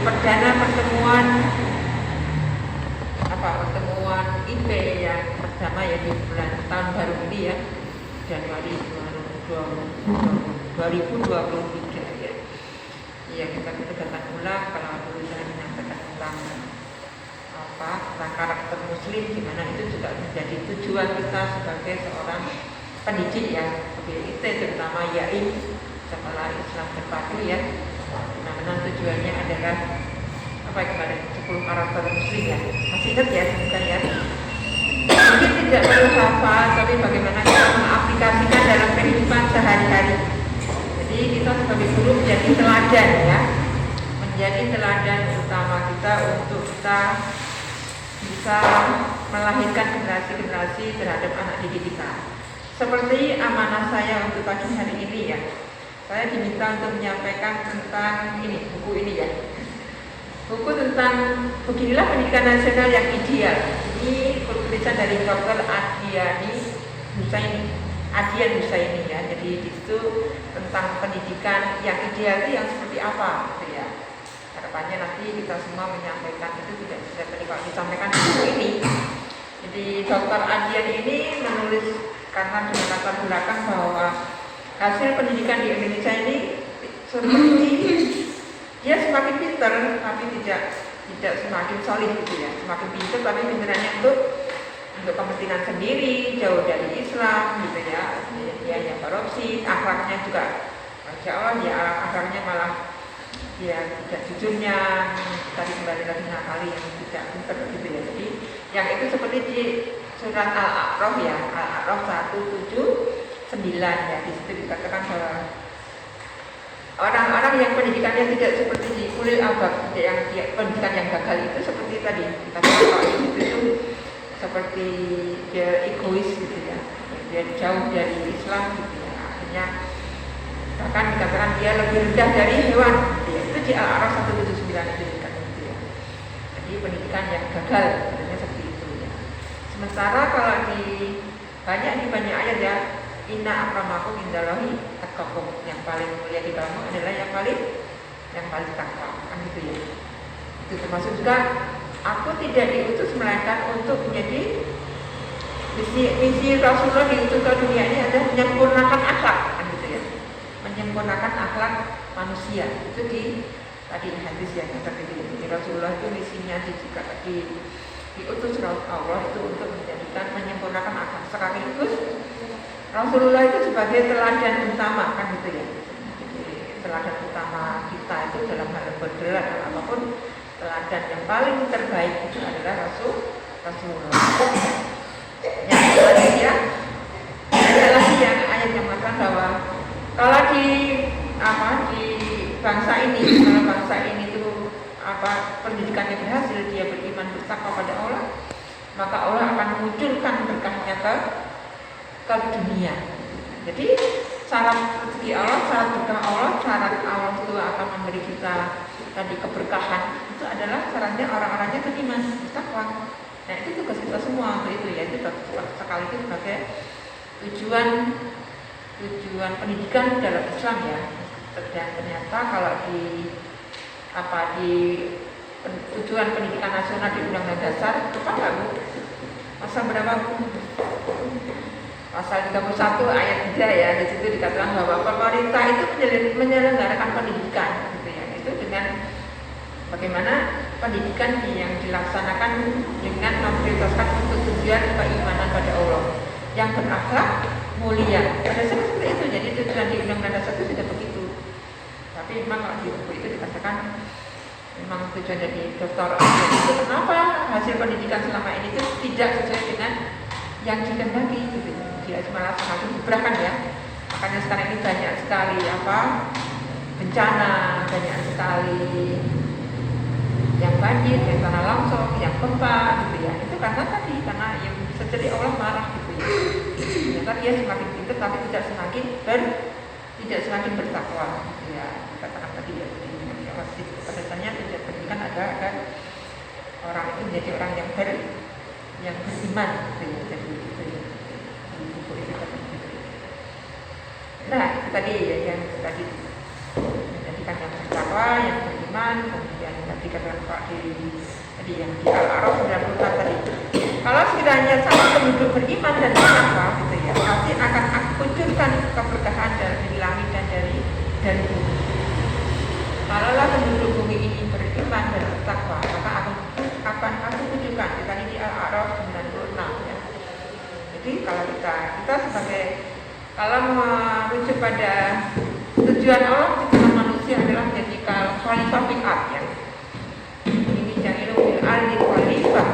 perdana pertemuan IP yang pertama ya di bulan tahun baru ini ya, Januari 2023 ya. Ya kita datang ulang kalau dulu saya menyampaikan tentang karakter muslim, dimana itu juga menjadi tujuan kita sebagai seorang pendidik ya, PBIT terutama YAI sekolah Islam terpadu ya. Nah, tujuannya adalah kemarin 10 karakter muslim ya, masih ingat ya bukan ya? Mungkin tidak perlu hafal, tapi bagaimana kita mengaplikasikan dalam kehidupan sehari-hari. Jadi kita sebagai guru menjadi teladan ya, menjadi teladan utama kita untuk kita bisa melahirkan generasi-generasi terhadap anak didik kita. Seperti amanah saya untuk pagi hari ini ya, saya diminta untuk menyampaikan tentang buku ini ya, buku tentang beginilah pendidikan nasional yang ideal. Ini tulisan dari Dr. Adian Husaini ya. Jadi di situ tentang pendidikan yang ideal itu yang seperti apa gitu ya. Harapannya nanti kita semua menyampaikan itu tidak tadi kalau disampaikan di buku ini. Jadi Dr. Adian ini menulis karena dengan latar belakang bahwa hasil pendidikan di Indonesia ini seperti dia semakin pintar tapi tidak semakin solid gitu ya, semakin pintar tapi pintarannya untuk kepentingan sendiri, jauh dari Islam gitu ya. Dia yang korupsi, akhlaknya juga Masya Allah ya, akhlaknya malah dia tidak jujurnya, tadi kembali lagi nakali yang tidak pintar gitu ya. Jadi yang itu seperti di surat Al-A'raf ya, Al-A'raf 179 ya, di situ dikatakan bahwa orang-orang yang pendidikannya tidak seperti di ulil albab, yang pendidikan yang gagal itu seperti tadi dikatakan kalau itu seperti dia egois gitu ya, dia jauh dari Islam gitu ya, akhirnya bahkan dikatakan dia lebih rendah dari hewan gitu ya. Itu di Al-A'raf 179 itu dikatakan gitu ya. Jadi pendidikan yang gagal sebenarnya seperti itu ya. Sementara kalau banyak ayat ya, inna akramakum indallahi atqakum, yang paling mulia di kamu adalah yang paling takwa kan gitu ya. Itu termasuk juga aku tidak diutus melainkan untuk menjadi misi Rasulullah diutus ke dunia ini adalah menyempurnakan akhlak kan gitu ya, menyempurnakan akhlak manusia. Itu tadi hadis yang seperti itu. Jadi Rasulullah itu misinya diutus Allah itu untuk menyempurnakan akhlak. Sekaligus Rasulullah itu sebagai teladan utama kan gitu ya. Jadi teladan utama kita itu dalam hal bergerak apapun, teladan yang paling terbaik itu adalah Rasulullah. Yang selanjutnya ada lagi yang ayat yang mengatakan bahwa kalau di bangsa ini itu pendidikannya berhasil, dia beriman bertakwa pada Allah, maka Allah akan munculkan berkahnya ke dunia. Jadi syarat rezeki Allah, syarat berkah Allah, syarat Allah itu akan memberi kita tadi keberkahan itu adalah syaratnya orang-orangnya beriman bertakwa. Nah itu tugas kita semua untuk itu ya, itu sekali itu sebagai tujuan pendidikan dalam Islam ya. Dan ternyata kalau di tujuan pendidikan nasional di Undang-Undang Dasar itu kan nggak Bu? Pasal berapa Bu? Pasal 31 ayat 3 ya, di situ dikatakan bahwa pemerintah itu menyelenggarakan pendidikan gitu ya. Itu dengan bagaimana pendidikan yang dilaksanakan dengan memprioritaskan untuk tujuan keimanan pada Allah yang berakhlak mulia. Pada seperti itu, jadi tujuan di Undang-Undang Dasar itu tidak begitu. Tapi memang kalau di buku itu dikatakan memang tujuan dari Dr. itu kenapa hasil pendidikan selama ini itu tidak sesuai dengan yang dikehendaki gitu. Dia malah semakin diberahkan ya. Makanya sekarang ini banyak sekali bencana, banyak sekali yang banjir, yang tanah longsor, yang gempa gitu ya. Itu karena yang bisa jadi Allah marah gitu ya. Ternyata dia semakin pintar tapi tidak semakin bertakwa gitu ya. Katakan tadi ya, pada dasarnya tujuan pendidikan agar orang itu menjadi orang yang beriman gitu ya. Jadi itu ya. Nah, itu tadi ya, yang tadi menjadikan yang bertakwa, yang beriman. beriman, kemudian tadi katakan Pak di yang di Al-A'raf 90 tadi. Kalau sekiranya sama penduduk beriman dan bertakwa gitu ya, pasti akan aku kucurkan keberkahan dari langit dan bumi. Kalaulah penduduk bumi ini beriman dan bertakwa, maka akan aku kucurkan. Kita ini di Al-A'raf 96 ya. Jadi kalau kita sebagai kalau merujuk pada tujuan Allah ciptaan manusia adalah menjadi khalifah fil ard ya. Ini jamilu fil ardi khalifah.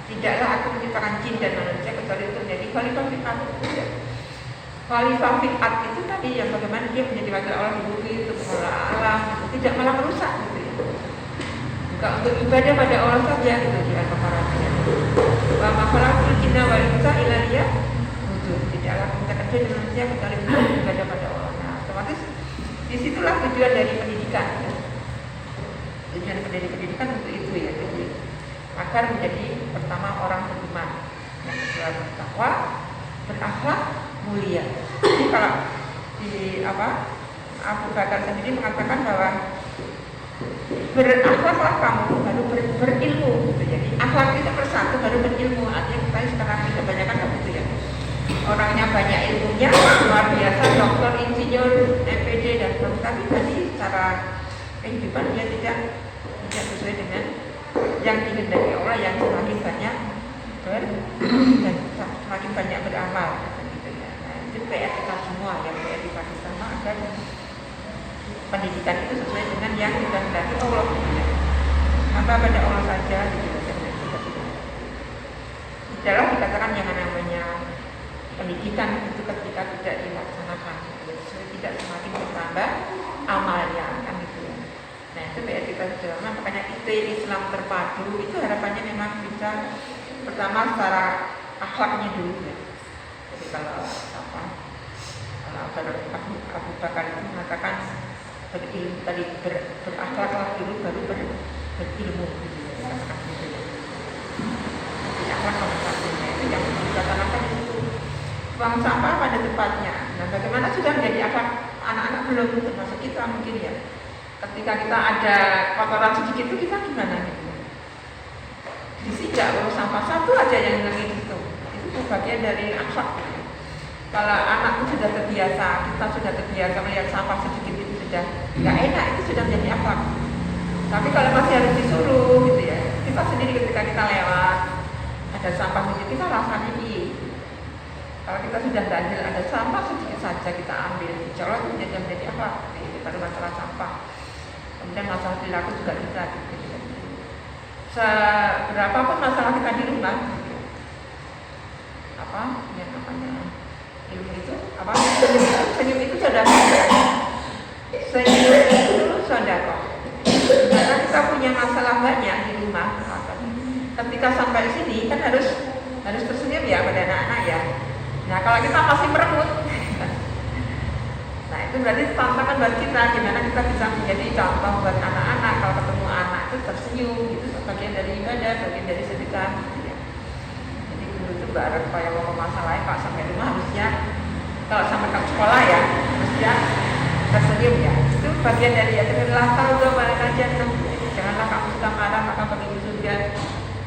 Tidaklah aku menciptakan jin dan manusia kecuali untuk menjadi khalifah fil ard. Khalifah fil ard itu tadi yang bagaimana dia menjadi wakil Allah di bumi untuk mengelola alam, tidak malah merusak gitu ya. Bukan untuk ibadah pada Allah saja gitu di Al-Baqarah ya. Wa ma khalaqtul jinna wal insa illa liya'budun. Tidaklah aku menciptakan jin dan manusia kecuali untuk ibadah pada Allah. Nah, otomatis disitulah tujuan dari pendidikan ya. Tujuan dari pendidikan untuk itu ya, jadi agar menjadi pertama orang beriman, yang kedua bertakwa, berakhlak mulia. Jadi kalau di Abu Bakar sendiri mengatakan bahwa berakhlaklah kamu baru berilmu gitu. Jadi akhlak itu persatu baru berilmu. Artinya kita sekarang ini kebanyakan begitu ya. Orangnya banyak ilmunya, luar biasa, dokter, insinyur, MPD dan tapi tadi secara kehidupan dia tidak sesuai dengan yang dikehendaki Allah, yang semakin banyak dan semakin banyak beramal gitu ya. Nah, itu PR kita semua ya, PR kita bersama agar pendidikan itu sesuai dengan yang dikehendaki Allah. Ya. Hamba pada Allah saja gitu. Dalam dikatakan yang namanya pendidikan itu ketika tidak dilaksanakan, tidak semakin bertambah amalnya kan gitu ya. Nah itu PR kita sederhana, makanya IT Islam terpadu itu harapannya memang bisa pertama secara akhlaknya dulu ya. Jadi kalau Abu Bakar itu mengatakan berilmu tadi berakhlaklah dulu baru berilmu gitu ya. Gitu ya. Jadi akhlak nomor satunya itu yang dilaksanakan itu buang sampah pada tempatnya. Nah bagaimana sudah menjadi akhlak anak-anak belum termasuk kita mungkin ya. Ketika kita ada kotoran sedikit itu kita gimana gitu? Disijak, kalau sampah satu aja yang hilang itu bagian dari akhlak. Kalau anak itu sudah terbiasa, kita sudah terbiasa melihat sampah sedikit itu sudah nggak enak, itu sudah menjadi akhlak. Tapi kalau masih harus disuruh gitu ya, kita sendiri ketika kita lewat ada sampah sedikit kita rasanya kalau kita sudah ganjil ada sampah sedikit saja kita ambil, insya Allah itu menjadi akhlak. Baru masalah sampah. Kemudian masalah perilaku juga kita gitu. Seberapapun masalah kita di rumah yang namanya ilmu itu senyum itu saudara, senyum itu saudara. Karena kita punya masalah banyak di rumah, ketika sampai sini kan harus tersenyum ya pada anak-anak ya. Nah kalau kita masih meremut, nah itu berarti tantangan buat kita gimana kita bisa menjadi contoh buat anak-anak. Kalau ketemu anak itu tersenyum, itu bagian dari ibadah, bagian dari sedekah gitu ya. Jadi guru itu bareng kalau mau masalahnya Pak sampai rumah harusnya kalau sampai ke sekolah ya harusnya tersenyum ya. Itu bagian dari ya janganlah tahu bahwa kajian janganlah kamu suka marah maka bagi surga.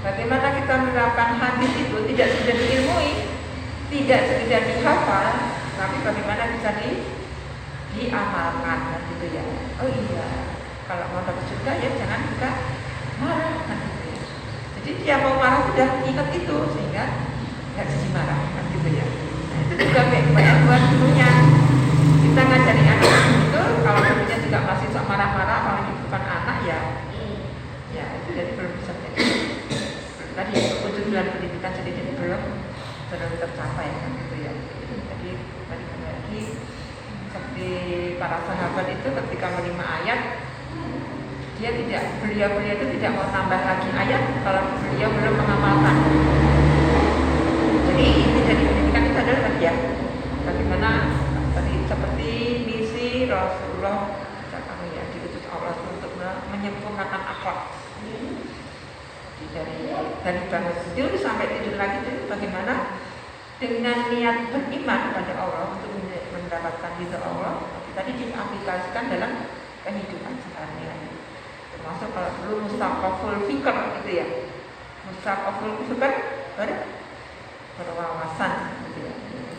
Bagaimana kita menerapkan hadis itu tidak sekedar diilmui, tidak sekedar dihafal, tapi bagaimana bisa diamalkan gitu ya. Oh iya, kalau mau dapat surga ya jangan kita marah gitu ya. Jadi dia mau marah sudah ingat itu sehingga nggak jadi marah gitu ya. Nah, itu juga baik buat gurunya. Kita ngajari anak itu kalau gurunya juga masih sok marah-marah, apalagi bukan anak ya itu jadi belum bisa jadi. Tadi tujuan pendidikan sendiri belum tercapai kan gitu ya. Jadi tadi lagi seperti para sahabat itu ketika menerima ayat beliau itu tidak mau tambah lagi ayat kalau beliau belum mengamalkan. Jadi ini dari pendidikan itu adalah ya bagaimana tadi seperti misi Rasulullah ya diutus Allah untuk menyempurnakan akhlak. Dari bangun tidur sampai tidur lagi itu bagaimana dengan niat beriman kepada Allah untuk mendapatkan ridha Allah tadi diaplikasikan dalam kehidupan sehari-hari. termasuk kalau dulu mustaqaful fikr gitu ya. Mustaqaful fikr berwawasan gitu ya,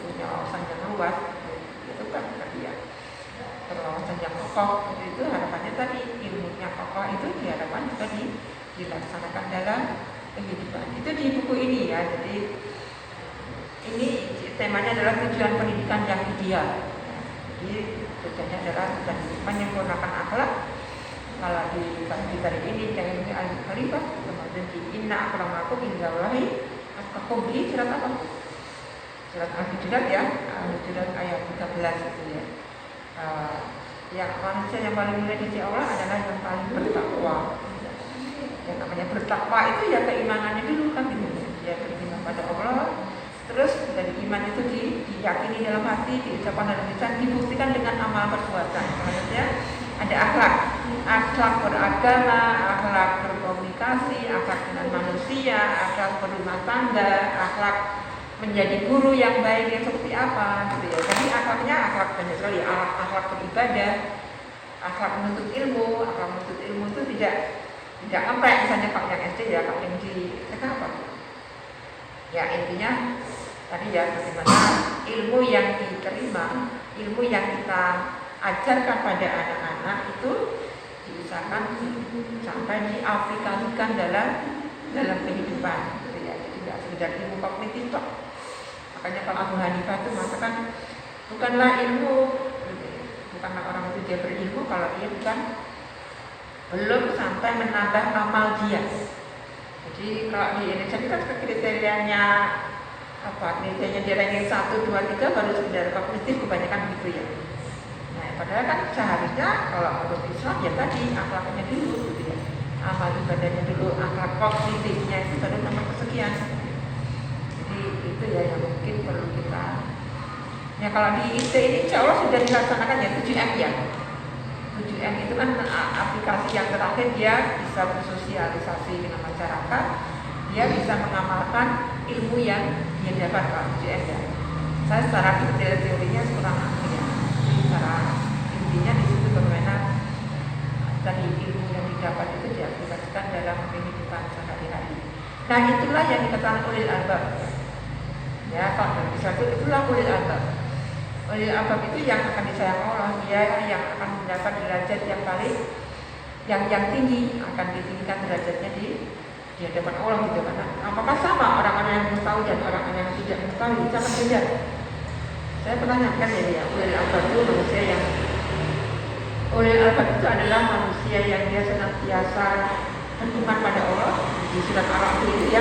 punya wawasan yang luas itu kan tadi ya, berwawasan yang kokoh itu harapannya tadi, ilmunya kokoh itu diharapkan juga dilaksanakan dalam kehidupan. Itu di buku ini ya. Jadi ini temanya adalah tujuan pendidikan yang ideal. Jadi tujuannya adalah menyempurnakan akhlak. Kalau di hari ini yang ini al-khalifah, kemudian di inna akramakum indallahi atqakum, di surat apa? Surat Al-Hujurat ya, Al-Hujurat ayat 13 itu ya. Yang manusia yang paling mulia di sisi Allah adalah yang paling bertakwa. Yang namanya bertakwa itu ya keimanannya dulu kan gitu. Dia beriman pada Allah. Terus dari iman itu diyakini dalam hati, diucapkan dalam lisan, dibuktikan dengan amal perbuatan. Maksudnya ada akhlak beragama, akhlak berkomunikasi, akhlak dengan manusia, akhlak berumah tangga, akhlak menjadi guru yang baik yang seperti apa gitu ya. Jadi akhlaknya akhlak banyak sekali, akhlak beribadah, akhlak menuntut ilmu. Akhlak menuntut ilmu itu tidak sampai misalnya kalau yang SD ya, kalau yang di apa? Ya intinya tadi ya, bagaimana ilmu yang diterima, ilmu yang kita ajarkan pada anak-anak itu diusahakan sampai diaplikasikan dalam kehidupan gitu ya. Jadi tidak sekedar ilmu kognitif toh. Makanya kalau Abu Hanifah itu mengatakan bukanlah ilmu, bukanlah orang itu dia berilmu kalau dia belum sampai menambah amal dia. Jadi kalau di Indonesia kita kriterianya apa? Kriterianya dia ranking 1, 2, 3 baru sekedar kognitif kebanyakan gitu ya. Nah, padahal kan seharusnya kalau menurut Islam ya tadi akhlaknya dulu gitu ya. Amal ibadahnya dulu, akhlak kognitifnya itu baru nomor kesekian. Jadi itu ya yang mungkin perlu kita. Ya kalau di IT ini insya Allah sudah dilaksanakan ya 7M ya. 7M itu kan aplikasi yang terakhir, dia bisa bersosialisasi dengan masyarakat, dia bisa mengamalkan ilmu yang dia dapat kalau 7M ya. Saya secara detail teorinya kurang ngerti ya. Secara intinya di situ bagaimana tadi ilmu yang didapat itu diaplikasikan dalam kehidupan sehari-hari. Nah itulah yang dikatakan ulil albab. Ya kalau dari satu itulah ulil albab. Ulil albab itu yang akan disayang Allah, dia yang akan mendapat derajat yang paling yang tinggi, akan ditinggikan derajatnya di hadapan Allah gitu kan. Apakah sama orang-orang yang mengetahui dan orang-orang yang tidak mengetahui? Sangat beda. Saya pernah nyampaikan ya, ulil albab itu manusia yang ulil albab itu adalah manusia yang dia senantiasa beriman pada Allah. Di surat Al-A'raf itu ya,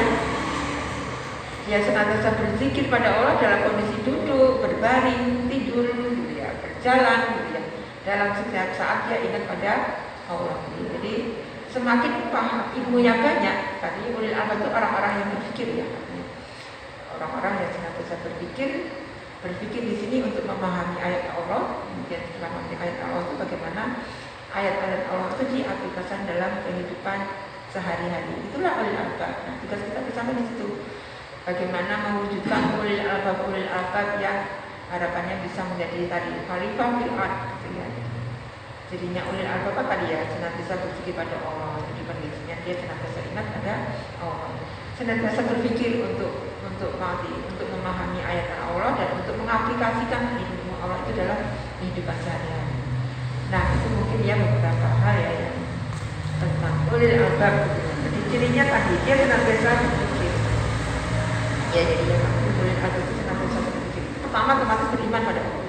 dia senantiasa berzikir pada Allah dalam kondisi duduk, berbaring, tidur, gitu ya, berjalan, gitu ya. Dalam setiap saat dia ingat pada Allah. Jadi semakin paham ilmunya banyak, tadi ulil albab itu orang-orang yang berpikir ya. Orang-orang yang senantiasa berpikir di sini untuk memahami ayat Allah. Kemudian setelah memahami ayat Allah itu bagaimana ayat-ayat Allah itu diaplikasikan dalam kehidupan sehari-hari. Itulah ulil albab. Nah, tugas kita bersama di situ. Bagaimana mewujudkan ulil albab yang harapannya bisa menjadi tadi khalifah fil ard gitu ya. Jadinya ulil albab apa tadi ya, senantiasa berpikir pada Allah. Jadi kondisinya dia senantiasa ingat pada Allah. Senantiasa berpikir untuk memahami ayat Allah dan untuk mengaplikasikan ilmu Allah itu dalam kehidupan sehari-hari. Nah itu mungkin ya beberapa hal ya yang tentang ulil albab. Jadi cirinya tadi dia senantiasa berpikir. Ya jadi yang ulil albab itu senantiasa berpikir. Pertama termasuk beriman pada Allah.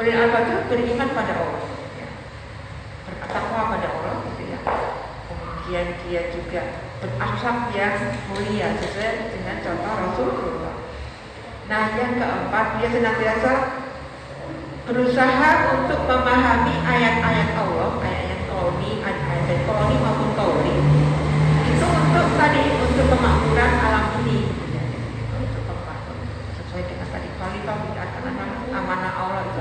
Ulil albab itu beriman pada Allah, ya. Bertakwa pada Allah gitu ya. Kemudian dia juga berakhlak yang mulia sesuai dengan contoh Rasulullah. Nah yang keempat, dia senantiasa berusaha untuk memahami ayat-ayat Allah, ayat-ayat kauni, ayat-ayat kauni maupun kauni. Itu untuk tadi, untuk kemakmuran alam ini, untuk kemakmuran sesuai dengan tadi khalifah karena amanah Allah itu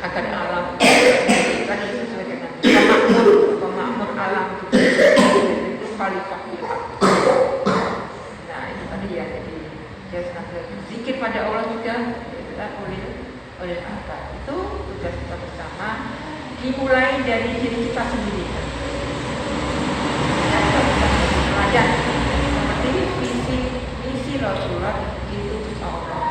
agar alam tadi sesuai dengan pemakmur alam itu khalifah. Nah itu tadi ya, jadi dia senantiasa berzikir pada Allah juga, itulah ulil albab. Itu tugas kita bersama dimulai dari diri kita sendiri. Ya, teladan seperti misi Rasulullah itu Allah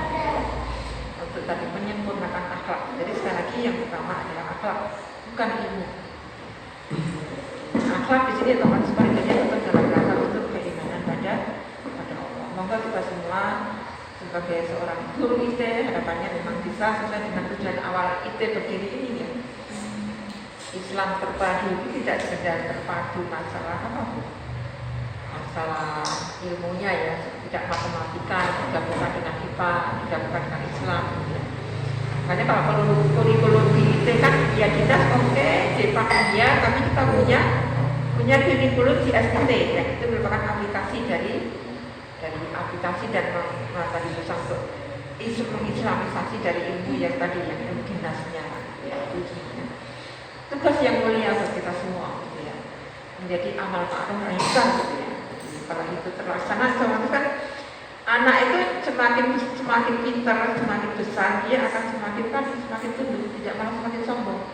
untuk tadi menyempurnakan akhlak. Jadi sekali lagi yang pertama adalah akhlak, bukan ilmu. Akhlak di sini teman sebaliknya tetap dalam rangka untuk keimanan pada Allah. Moga kita semua sebagai seorang guru IT harapannya memang bisa sesuai dengan tujuan awal IT berdiri ini ya. Islam terpadu itu tidak sekedar terpadu masalah apapun, masalah ilmunya ya, tidak matematika digabungkan dengan IPA, digabungkan dengan Islam ya. Makanya kalau kurikulum di IT kan ya kita oke, Jepang ya, tapi kita punya kurikulum di SIT ya, itu merupakan aplikasi dari aplikasi dan tadi susah untuk mengislamisasi dari ilmu yang tadi yang ilmu dinasnya ya, ujinya. Tugas yang mulia buat kita semua gitu ya, menjadi amal ma'ruf nahi munkar gitu ya. Kalau itu terlaksana, otomatis kan anak itu semakin pintar, semakin besar, dia akan semakin tunduk, tidak malah semakin sombong.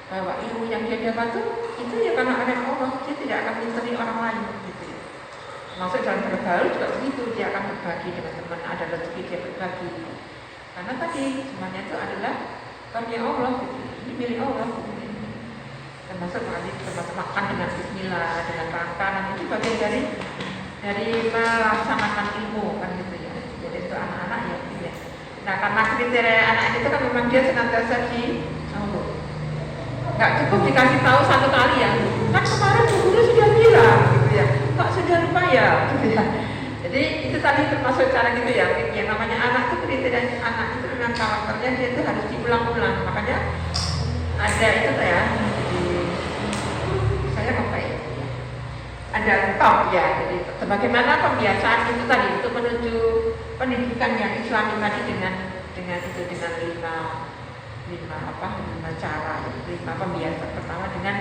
Bahwa ilmu yang dia dapat itu ya karena ada Allah, dia tidak akan minteri orang lain gitu ya. Maksud dalam bergaul juga begitu, dia akan berbagi dengan teman, ada rezeki dia berbagi. Karena tadi semuanya itu adalah karunia Allah, gitu. Ini milik Allah. Gitu. Termasuk makan dengan Bismillah, dengan rangka, itu bagian dari melaksanakan ilmu kan gitu ya. Jadi itu anak-anak ya. Gitu ya. Nah karena kriteria anak itu kan memang dia senantiasa nggak cukup dikasih tahu satu kali ya. Kan kemarin guru sudah bilang gitu ya. Kok sudah lupa ya gitu ya. Jadi itu tadi termasuk cara gitu ya. Yang namanya anak itu kriteria anak itu dengan karakternya dia itu harus diulang-ulang. Makanya ada itu ya. Saya apa ya? Ada top ya. Jadi sebagaimana pembiasaan itu tadi untuk menuju pendidikan yang Islami tadi dengan lima cara, 5 pembiasaan. Pertama dengan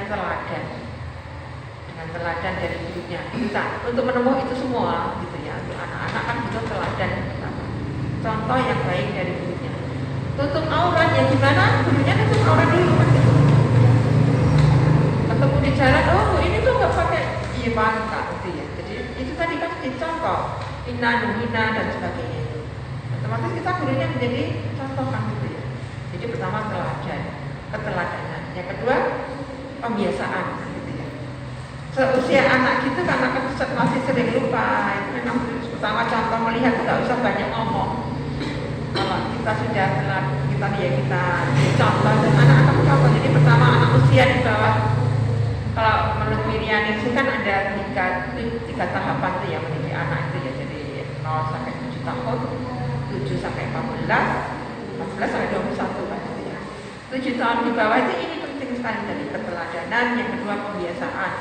teladan dari hidupnya kita untuk menemui itu semua gitu ya. Untuk anak-anak kan butuh teladan pertama, contoh yang baik dari hidupnya. Tutup aurat ya gimana? Gurunya tutup aurat dulu kan gitu. Ketemu di jalan, oh ini tuh nggak pakai pangkat gitu ya. Jadi itu tadi kan dicontoh, hina dan sebagainya itu. Otomatis kita gurunya menjadi contoh kan gitu ya. Jadi pertama keteladanan. Yang kedua pembiasaan gitu ya. Seusia anak gitu karena kan masih sering lupa, itu memang pertama contoh melihat nggak usah banyak ngomong. Kalau kita sudah kita contoh dan anak akan contoh. Jadi pertama anak usia di bawah, kalau menurut Miriam itu kan ada tiga tahapan tuh ya mendidik anak itu ya. Jadi 0 sampai 7 tahun, 7 sampai 14 sampai 21 kan gitu ya. 7 tahun di bawah itu ini penting sekali dari keteladanan. Yang kedua pembiasaan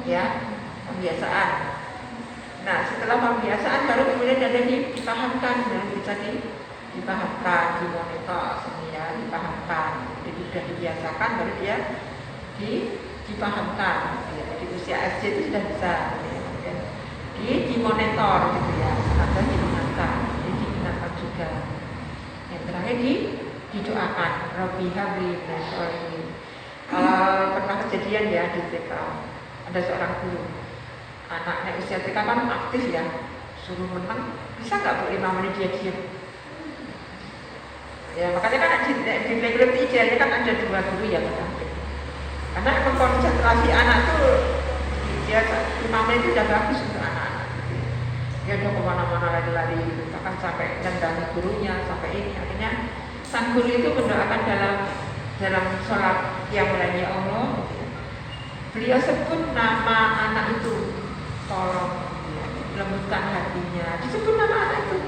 ya, pembiasaan. Nah setelah pembiasaan baru kemudian ada dipahamkan, baru bisa dipahamkan, dimonitor ya, dipahamkan. Jadi sudah dibiasakan baru dia dipahamkan ya. Di usia SD itu sudah bisa ya. Dimonitor gitu ya, atau diingatkan juga. Yang terakhir didoakan, Rabbi habli minasy sholihin. Pernah kejadian ya di TK, ada seorang guru, anaknya usia TK kan aktif ya, suruh menang, bisa nggak Bu 5 menit dia diam? Ya makanya kan di program idealnya kan ada 2 guru ya pendamping. Karena konsentrasi anak tuh dia 5 menit itu udah bagus untuk anak-anak. Dia udah kemana-mana lari-lari, bahkan sampai nendang gurunya, sampai ini. Akhirnya sang guru itu mendoakan dalam sholat yang mulainya Allah. Beliau sebut nama anak itu, tolong ya, lembutkan hatinya. Disebut nama anak itu.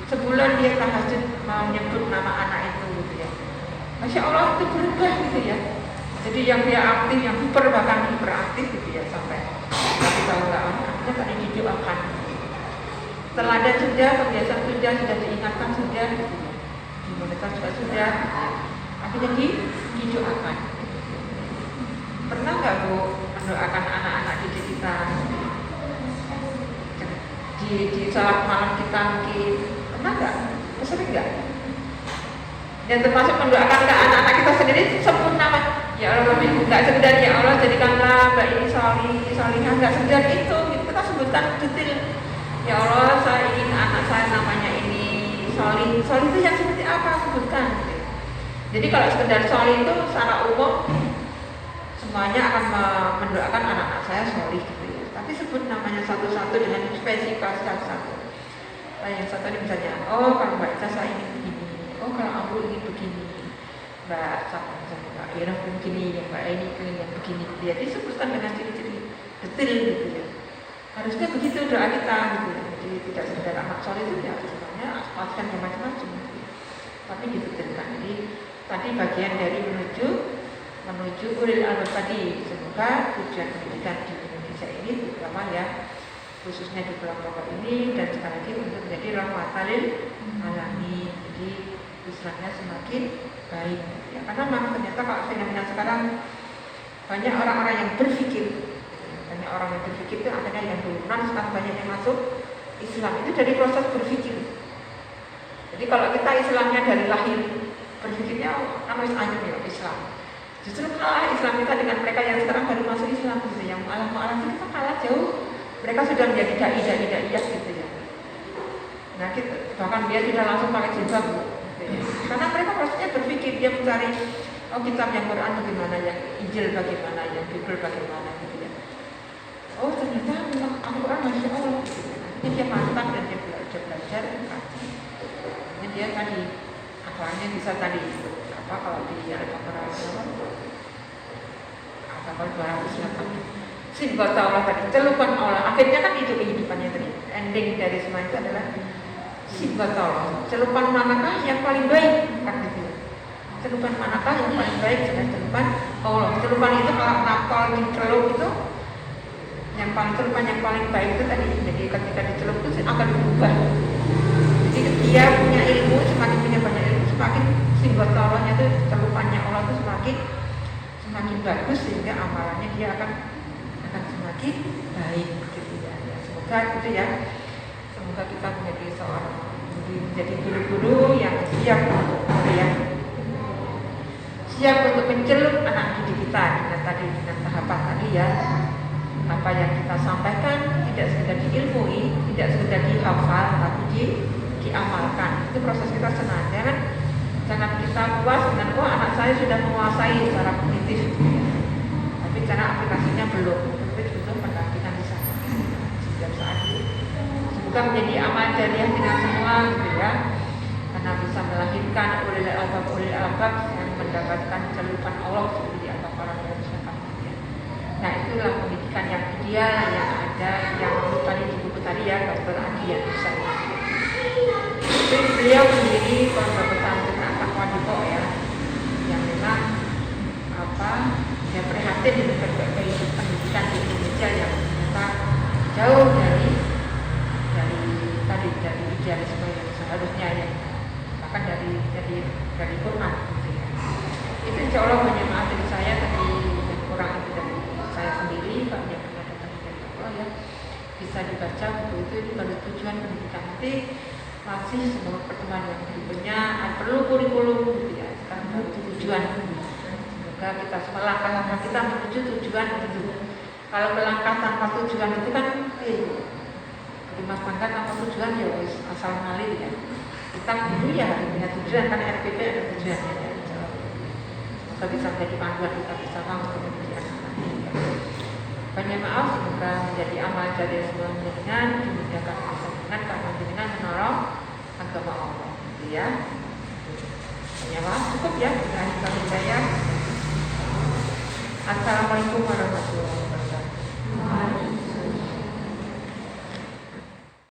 Sebulan dia tahajud mau nyebut nama anak itu gitu ya. Masya Allah itu berubah gitu ya. Jadi yang dia aktif, yang bahkan hiperaktif gitu ya, sampai tapi kalau nggak anaknya tadi didoakan. Teladan sudah, kebiasaan sudah diingatkan sudah gitu ya. Dimonitor juga sudah, akhirnya didoakan. Pernah nggak Bu mendoakan anak-anak didik kita di salat malam kita mungkin? Pernah nggak? Sering nggak? Dan termasuk mendoakan ke anak-anak kita sendiri sempurna. Ya Allah, kami nggak sekedar ya Allah jadikanlah mbak ini solihah, nggak sekedar itu, kita sebutkan detail. Ya Allah, saya ingin anak saya namanya ini solih itu yang seperti apa, sebutkan. Jadi kalau sekedar solih itu secara umum semuanya akan mendoakan anak-anak saya solih gitu ya. Tapi sebut namanya satu-satu dengan spesifikasi satu. Nah, yang satu ini misalnya, oh kalau mbak Ica saya ingin begini, oh kalau aku ingin begini, mbak sama mbak Ira begini, yang mbak ini yang begini. Jadi sebutkan dengan ciri-ciri detail gitu ya. Harusnya begitu doa kita gitu ya. Jadi tidak sekedar anak soleh itu ya sebenarnya asmatan yang macam-macam gitu ya. Tapi didetailkan. Jadi tadi bagian dari menuju ulil albab tadi. Semoga tujuan pendidikan di Indonesia ini terutama ya khususnya di kelompok ini dan sekali lagi untuk menjadi rahmatan lil alamin. Jadi Islamnya semakin baik gitu ya. Karena memang ternyata kalau fenomena sekarang banyak orang-orang yang berpikir, banyak orang yang berpikir itu akhirnya yang turunan, sekarang banyak yang masuk Islam itu dari proses berpikir. Jadi kalau kita Islamnya dari lahir berpikirnya namanya aja Islam. Justru kalah Islam kita dengan mereka yang sekarang baru masuk Islam gitu, yang mu'alaf kita kalah jauh. Mereka sudah menjadi dai gitu ya. Nah kita, bahkan dia tidak langsung pakai jilbab gitu ya. Karena mereka prosesnya berpikir, dia mencari kitab yang Quran bagaimana, yang Injil bagaimana, yang Bible bagaimana gitu ya. Oh ternyata Al-Quran Masya Allah gitu ya. Ini dia mantap dan dia belajar ini dia tadi akalnya bisa tadi apa kalau di Al-Quran apa 208 simbol Allah tadi, celupan Allah. Akhirnya kan itu kehidupannya tadi. Ending dari semua itu adalah simbol Allah. Celupan manakah yang paling baik? Kan gitu. Celupan manakah yang paling baik? Celupan Allah. Celupan itu kalau napal di celup itu celupan yang paling baik itu tadi. Jadi ketika dicelup itu akan berubah. Jadi dia punya ilmu, semakin punya banyak ilmu, semakin simbol Allahnya itu celupannya Allah itu semakin bagus sehingga amalannya dia akan semakin baik gitu ya. Semoga gitu ya. Semoga kita menjadi seorang menjadi guru-guru yang siap siap untuk mencelup anak didik kita dengan tahapan tadi ya. Apa yang kita sampaikan tidak sekedar diilmui, tidak sekedar dihafal, tapi diamalkan. Itu proses kita senang. Jangan kita puas dengan anak saya sudah menguasai secara kognitif gitu ya. Tapi cara aplikasinya belum. Pendampingan di sana setiap saat ini. Semoga menjadi amal jariah kita semua gitu ya. Karena bisa melahirkan ulil albab yang mendapatkan celupan Allah seperti apa para manusia. Nah itulah pendidikan yang ideal yang ada yang tadi di buku tadi ya Dr. Adi yang bisa. Jadi beliau sendiri pondok pesantren At-Taqwa Depok ya, yang memang dia prihatin dengan kehidupan pendidikan di Indonesia yang ternyata jauh dari idealisme yang seharusnya ya, bahkan dari Quran gitu ya. Itu insya Allah berjamaah dari saya tadi yang kurang itu dari saya sendiri, Pak yang pernah datang dari Allah ya, bisa dibaca buku itu baru tujuan pendidikan. Nanti masih semua pertemuan yang berikutnya perlu kurikulum gitu ya, sekarang baru tujuan. Semoga kita melangkah kita menuju tujuan itu. Kalau melangkah tanpa tujuan itu kan Mas Mangga tanpa tujuan ya asal ngalir ya. Kita dulu ya harus punya tujuan, kan RPP ada tujuannya ya. Semoga bisa menjadi panduan kita bersama untuk kemudian nanti. Banyak maaf, semoga menjadi amal dari semua jenengan, dimudahkan dengan karena jenengan menolong agama Allah, gitu ya. Banyak maaf, cukup ya. Kami saya. Assalamualaikum warahmatullahi wabarakatuh.